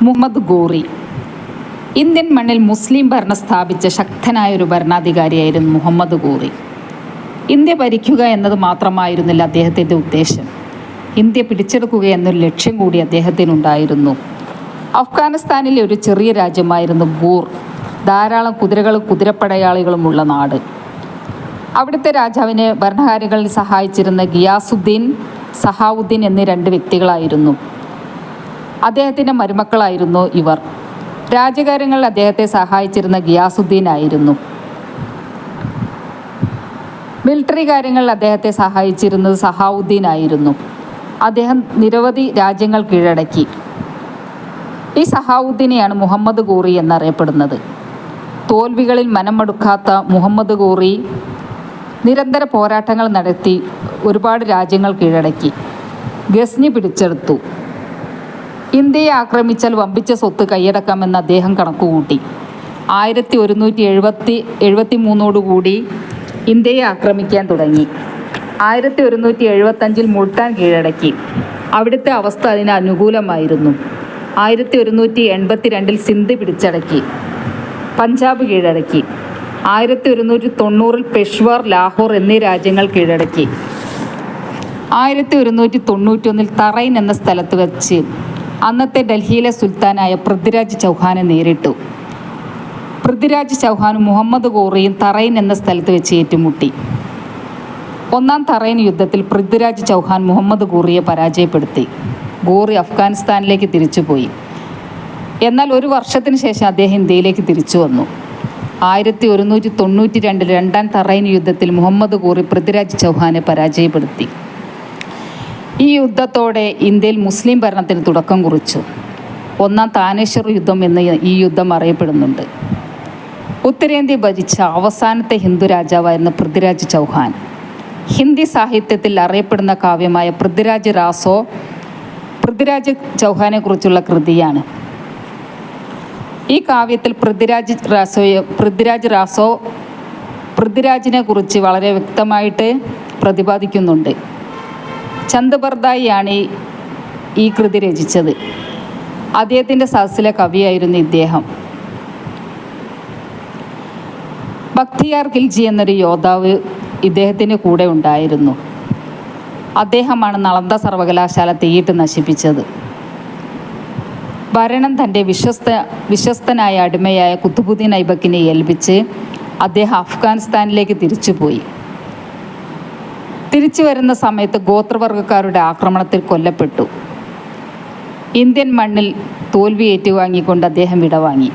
Muhammad Ghori. Indian മണ്ണിൽ മുസ്ലിം ഭരണം സ്ഥാപിച്ച ശക്തനായൊരു ഭരണാധികാരിയായിരുന്നു മുഹമ്മദ് ഗോറി. ഇന്ത്യ ഭരിക്കുക എന്നത് മാത്രമായിരുന്നില്ല അദ്ദേഹത്തിൻ്റെ ഉദ്ദേശം. ഇന്ത്യ പിടിച്ചെടുക്കുക എന്നൊരു ലക്ഷ്യം കൂടി അദ്ദേഹത്തിനുണ്ടായിരുന്നു. അഫ്ഗാനിസ്ഥാനിലെ ഒരു ചെറിയ രാജ്യമായിരുന്നു ഗൂർ. ധാരാളം കുതിരകളും കുതിരപ്പടയാളികളുമുള്ള നാട്. അവിടുത്തെ രാജാവിനെ ഭരണകാര്യങ്ങളിൽ സഹായിച്ചിരുന്ന ഗിയാസുദ്ദീൻ, സഹാവുദ്ദീൻ എന്നീ രണ്ട് വ്യക്തികളായിരുന്നു. അദ്ദേഹത്തിൻ്റെ മരുമക്കളായിരുന്നു ഇവർ. രാജകാര്യങ്ങളിൽ അദ്ദേഹത്തെ സഹായിച്ചിരുന്ന ഗിയാസുദ്ദീൻ ആയിരുന്നു. മിലിറ്ററി കാര്യങ്ങളിൽ അദ്ദേഹത്തെ സഹായിച്ചിരുന്നത് സഹാവുദ്ദീൻ ആയിരുന്നു. അദ്ദേഹം നിരവധി രാജ്യങ്ങൾ കീഴടക്കി. ഈ സഹാവുദ്ദീനെയാണ് മുഹമ്മദ് ഗോറി എന്നറിയപ്പെടുന്നത്. തോൽവികളിൽ മനമടുക്കാത്ത മുഹമ്മദ് ഗോറി നിരന്തര പോരാട്ടങ്ങൾ നടത്തി ഒരുപാട് രാജ്യങ്ങൾ കീഴടക്കി. ഗസ്നി പിടിച്ചെടുത്തു. ഇന്ത്യയെ ആക്രമിച്ചാൽ വമ്പിച്ച സ്വത്ത് കൈയടക്കാമെന്ന് അദ്ദേഹം കണക്കുകൂട്ടി. 1173 ഇന്ത്യയെ ആക്രമിക്കാൻ തുടങ്ങി. 1175 മുൾട്ടാൻ കീഴടക്കി. അവിടുത്തെ അവസ്ഥ അതിന് അനുകൂലമായിരുന്നു. 1182 സിന്ധ് പിടിച്ചടക്കി. പഞ്ചാബ് കീഴടക്കി. 1190 പെഷ്വാർ, ലാഹോർ എന്നീ രാജ്യങ്ങൾ കീഴടക്കി. 1191 തറൈൻ എന്ന സ്ഥലത്ത് വെച്ച് അന്നത്തെ ഡൽഹിയിലെ സുൽത്താനായ പൃഥ്വിരാജ് ചൗഹാനെ നേരിട്ടു. പൃഥ്വിരാജ് ചൗഹാനും മുഹമ്മദ് ഗോറിയും തറൈൻ എന്ന സ്ഥലത്ത് വെച്ച് ഏറ്റുമുട്ടി. ഒന്നാം തറൈൻ യുദ്ധത്തിൽ പൃഥ്വിരാജ് ചൗഹാൻ മുഹമ്മദ് ഗോറിയെ പരാജയപ്പെടുത്തി. ഗോറി അഫ്ഗാനിസ്ഥാനിലേക്ക് തിരിച്ചുപോയി. എന്നാൽ ഒരു വർഷത്തിന് ശേഷം അദ്ദേഹം ഇന്ത്യയിലേക്ക് തിരിച്ചു വന്നു. 1192 രണ്ടാം തറൈൻ യുദ്ധത്തിൽ മുഹമ്മദ് ഗോറി പൃഥ്വിരാജ് ചൗഹാനെ പരാജയപ്പെടുത്തി. ഈ യുദ്ധത്തോടെ ഇന്ത്യയിൽ മുസ്ലിം ഭരണത്തിന് തുടക്കം കുറിച്ചു. ഒന്നാം താനേശ്വർ യുദ്ധം എന്ന് ഈ യുദ്ധം അറിയപ്പെടുന്നുണ്ട്. ഉത്തരേന്ത്യ ഭരിച്ച അവസാനത്തെ ഹിന്ദു രാജാവായിരുന്ന പൃഥ്വിരാജ് ചൗഹാൻ. ഹിന്ദി സാഹിത്യത്തിൽ അറിയപ്പെടുന്ന കാവ്യമായ പൃഥ്വിരാജ് ചൗഹാനെ കുറിച്ചുള്ള കൃതിയാണ്. ഈ കാവ്യത്തിൽ പൃഥ്വിരാജിനെ കുറിച്ച് വളരെ വ്യക്തമായിട്ട് പ്രതിപാദിക്കുന്നുണ്ട്. ചന്ദ് ബർദായിയാണ് ഈ കൃതി രചിച്ചത്. അദ്ദേഹത്തിൻ്റെ സദസ്സിലെ കവിയായിരുന്നു ഇദ്ദേഹം. ബക്തിയാർ ഖിൽജി എന്നൊരു യോദ്ധാവ് ഇദ്ദേഹത്തിൻ്റെ കൂടെ ഉണ്ടായിരുന്നു. അദ്ദേഹമാണ് നളന്ദ സർവകലാശാല തീയിട്ട് നശിപ്പിച്ചത്. ഭരണം തൻ്റെ വിശ്വസ്തനായ അടിമയായ കുത്തുബുദ്ദീൻ ഐബക്കിനെ ഏൽപ്പിച്ച് അദ്ദേഹം അഫ്ഗാനിസ്ഥാനിലേക്ക് തിരിച്ചുപോയി. തിരിച്ചു വരുന്ന സമയത്ത് ഗോത്രവർഗക്കാരുടെ ആക്രമണത്തിൽ കൊല്ലപ്പെട്ടു. ഇന്ത്യൻ മണ്ണിൽ തോൽവി ഏറ്റുവാങ്ങിക്കൊണ്ട് അദ്ദേഹം വിടവാങ്ങി.